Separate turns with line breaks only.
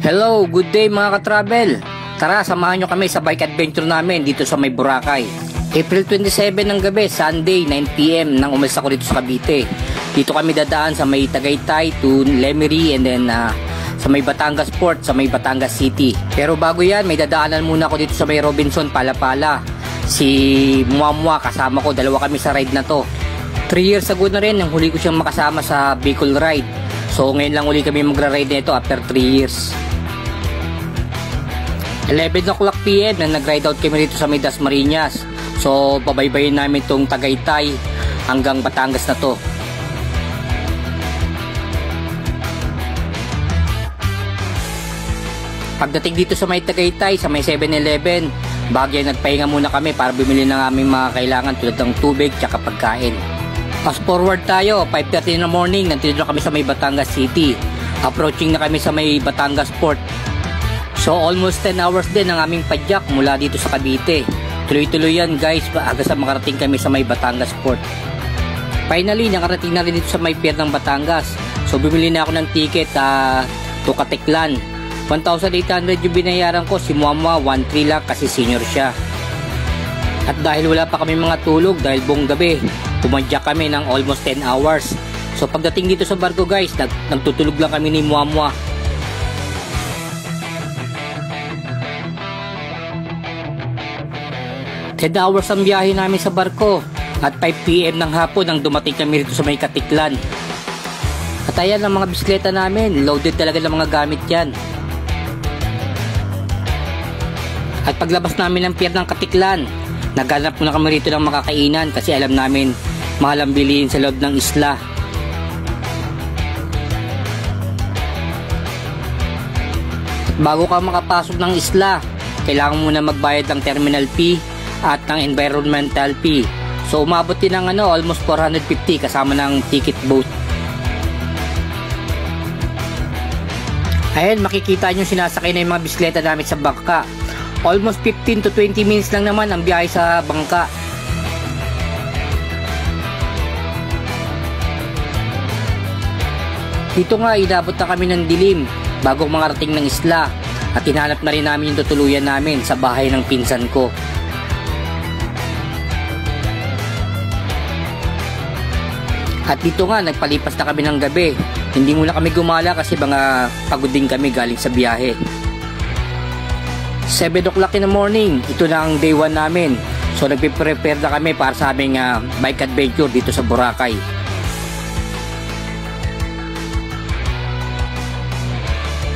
Hello, good day mga ka-travel. Tara, samahan nyo kami sa bike adventure namin dito sa may Boracay. April 27 ng gabi, Sunday, 9 PM nang umalis ako dito sa Cavite. Dito kami dadaan sa may Tagaytay to Lemery and then sa may Batangas Port, sa may Batangas City. Pero bago yan, may dadaanan muna ako dito sa may Robinson, Palapala. Si Muamua, kasama ko, dalawa kami sa ride na to. 3 years ago na rin, nang huli ko siyang makasama sa Bicol Ride. So ngayon lang uli kami magra-ride nito after 3 years. 11 o'clock PM na nag-ride out kami dito sa may Dasmariñas. So pabaybayin namin tong Tagaytay hanggang Batangas na to. Pagdating dito sa may Tagaytay, sa may 7-Eleven, bagay nagpahinga muna kami para bumili ng aming mga kailangan tulad ng tubig tsaka pagkain. Fast forward tayo, 5:30 in the morning, nandito kami sa may Batangas City. Approaching na kami sa may Batangas Port. So almost 10 hours din ang aming padyak mula dito sa Cavite. Tuloy-tuloy yan guys, aga sa makarating kami sa may Batangas Port. Finally, nakarating na rin dito sa may pier ng Batangas. So bumili na ako ng ticket to Caticlan. 1,800 yung binayaran ko, si Muamua 1,300 lang kasi senior siya. At dahil wala pa kami mga tulog dahil buong gabi, pumadyak kami ng almost 10 hours. So pagdating dito sa barko guys, nagtutulog lang kami ni Muamua. Ten hours ang biyahe namin sa barko at 5 PM ng hapon nang dumating kami rito sa may Caticlan. At ayan ang mga bisikleta namin, loaded talaga ng mga gamit yan. At paglabas namin ng pier ng Caticlan, naghanap muna kami rito ng makakainan kasi alam namin mahal ang bilihin sa loob ng isla. At bago ka makapasok ng isla, kailangan muna magbayad ng terminal fee at ng environmental fee. So umabot din ng almost 450 kasama ng ticket boat. Ayan, makikita nyo sinasakay na yung mga bisikleta namin sa bangka. Almost 15 to 20 minutes lang naman ang biyahe sa bangka. Dito nga, inabot na kami ng dilim bago makarating ng isla at hinanap na rin namin yung tutuluyan namin sa bahay ng pinsan ko. At dito nga, nagpalipas na kami ng gabi. Hindi muna kami gumala kasi mga pagod din kami galing sa biyahe. 7 o'clock in the morning, ito na ang day 1 namin. So nagpe-prepare na kami para sa aming bike adventure dito sa Boracay.